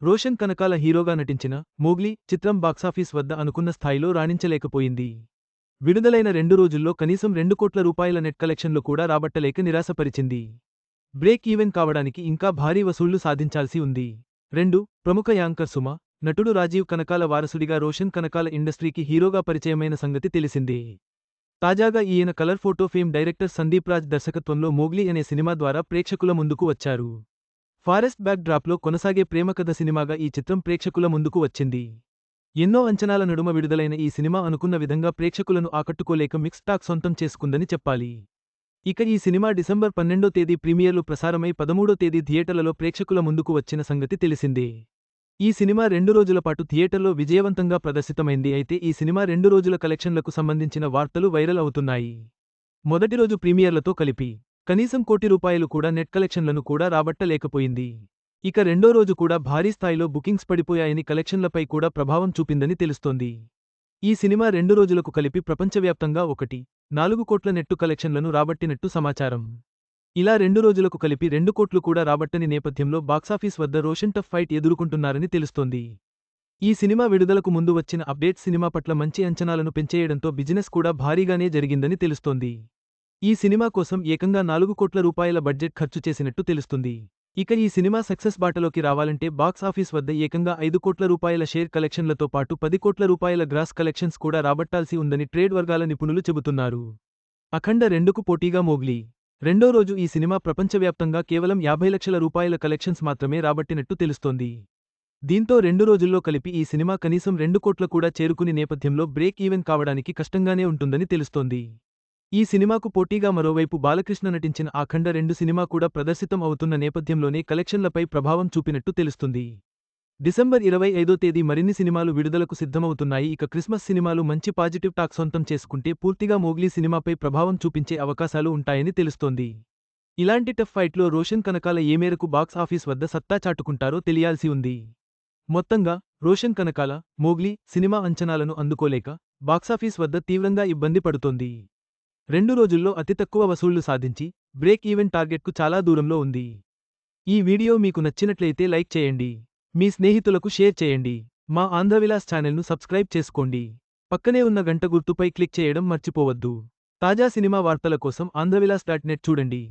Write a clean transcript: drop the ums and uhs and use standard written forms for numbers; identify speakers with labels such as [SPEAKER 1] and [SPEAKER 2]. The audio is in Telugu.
[SPEAKER 1] రోషన్ కనకాల హీరోగా నటించిన మోగ్లీ చిత్రం బాక్సాఫీస్ వద్ద అనుకున్న స్థాయిలో రాణించలేకపోయింది. విడుదలైన 2 రోజుల్లో కనీసం 2 కోట్ల రూపాయల నెట్ కలెక్షన్లు కూడా రాబట్టలేక నిరాశపరిచింది. బ్రేక్ ఈవెన్ కావడానికి ఇంకా భారీ వసూళ్లు సాధించాల్సి ఉంది. 2 ప్రముఖ యాంకర్ సుమ, నటుడు రాజీవ్ కనకాల వారసుడిగా రోషన్ కనకాల ఇండస్ట్రీకి హీరోగా పరిచయమైన సంగతి తెలిసిందే. తాజాగా ఈయన colour photo fame director Sandeep Raj దర్శకత్వంలో మోగ్లీ అనే సినిమా ద్వారా ప్రేక్షకుల ముందుకు వచ్చారు. ఫారెస్ట్ బ్యాక్ డ్రాప్లో కొనసాగే ప్రేమకథ సినిమాగా ఈ చిత్రం ప్రేక్షకుల ముందుకు వచ్చింది. ఎన్నో అంచనాల నడుమ విడుదలైన ఈ సినిమా అనుకున్న విధంగా ప్రేక్షకులను ఆకట్టుకోలేక మిక్స్డ్ టాక్ సొంతం చేసుకుందని చెప్పాలి. ఇక ఈ సినిమా డిసెంబర్ 12వ తేదీ ప్రీమియర్లు ప్రసారమై 13వ తేదీ థియేటర్లలో ప్రేక్షకుల ముందుకు వచ్చిన సంగతి తెలిసిందే. ఈ సినిమా 2 రోజుల పాటు థియేటర్లో విజయవంతంగా ప్రదర్శితమైంది. అయితే ఈ సినిమా 2 రోజుల కలెక్షన్లకు సంబంధించిన వార్తలు వైరల్ అవుతున్నాయి. మొదటి రోజు ప్రీమియర్లతో కలిపి కనీసం ₹1,00,00,000 కూడా నెట్ కలెక్షన్లను కూడా రాబట్టలేకపోయింది. ఇక రెండో రోజు కూడా భారీ స్థాయిలో బుకింగ్స్ పడిపోయాయని కలెక్షన్లపై కూడా ప్రభావం చూపిందని తెలుస్తోంది. ఈ సినిమా 2 రోజులకు కలిపి ప్రపంచవ్యాప్తంగా 1.4 కోట్ల నెట్టు కలెక్షన్లను రాబట్టినట్టు సమాచారం. ఇలా 2 రోజులకు కలిపి 2 కోట్లు కూడా రాబట్టని నేపథ్యంలో బాక్సాఫీస్ వద్ద రోషన్ టఫ్ ఫైట్ ఎదుర్కొంటున్నారని తెలుస్తోంది. ఈ సినిమా విడుదలకు ముందు వచ్చిన అప్డేట్స్ సినిమా పట్ల మంచి అంచనాలను పెంచేయడంతో బిజినెస్ కూడా భారీగానే జరిగిందని తెలుస్తోంది. ఈ సినిమా కోసం ఏకంగా 4 కోట్ల రూపాయల బడ్జెట్ ఖర్చు చేసినట్టు తెలుస్తుంది. ఇక ఈ సినిమా సక్సెస్ బాటలోకి రావాలంటే బాక్స్ ఆఫీస్ వద్ద ఏకంగా 5 కోట్ల రూపాయల షేర్ కలెక్షన్లతో పాటు 10 కోట్ల రూపాయల గ్రాస్ కలెక్షన్స్ కూడా రాబట్టాల్సి ఉందని ట్రేడ్ వర్గాల నిపుణులు చెబుతున్నారు. అఖండ 2కు పోటీగా మోగ్లీ రెండో రోజు ఈ సినిమా ప్రపంచవ్యాప్తంగా కేవలం 50 లక్షల రూపాయల కలెక్షన్స్ మాత్రమే రాబట్టినట్టు తెలుస్తోంది. దీంతో 2 రోజుల్లో కలిపి ఈ సినిమా కనీసం 2 కోట్ల కూడా చేరుకుని నేపథ్యంలో బ్రేక్ ఈవెన్ కావడానికి కష్టంగానే ఉంటుందని తెలుస్తోంది. ఈ సినిమాకు పోటీగా మరోవైపు బాలకృష్ణ నటించిన అఖండ 2 సినిమా కూడా ప్రదర్శితం అవుతున్న నేపథ్యంలోనే కలెక్షన్లపై ప్రభావం చూపినట్టు తెలుస్తుంది. డిసెంబర్ 25వ తేదీ మరిన్ని సినిమాలు విడుదలకు సిద్ధమవుతున్నాయి. ఇక క్రిస్మస్ సినిమాలు మంచి పాజిటివ్ టాక్ సొంతం చేసుకుంటే పూర్తిగా మోగ్లీ సినిమాపై ప్రభావం చూపించే అవకాశాలు ఉంటాయని తెలుస్తోంది. ఇలాంటి టఫ్ ఫైట్లో రోషన్ కనకాల ఏ మేరకు బాక్స్ ఆఫీస్ వద్ద సత్తా చాటుకుంటారో తెలియాల్సి ఉంది. మొత్తంగా రోషన్ కనకాల మోగ్లీ సినిమా అంచనాలను అందుకోలేక బాక్సాఫీస్ వద్ద తీవ్రంగా ఇబ్బంది పడుతోంది. 2 రోజుల్లో అతి తక్కువ వసూళ్లు సాధించి బ్రేక్ ఈవెన్ టార్గెట్కు చాలా దూరంలో ఉంది. ఈ వీడియో మీకు నచ్చినట్లయితే లైక్ చేయండి. మీ స్నేహితులకు షేర్ చేయండి. మా ఆంధ్రవిలాస్ ఛానల్ను సబ్స్క్రైబ్ చేసుకోండి. పక్కనే ఉన్న గంట గుర్తుపై క్లిక్ చేయడం మర్చిపోవద్దు. తాజా సినిమా వార్తల కోసం ఆంధ్రవిలాస్.net చూడండి.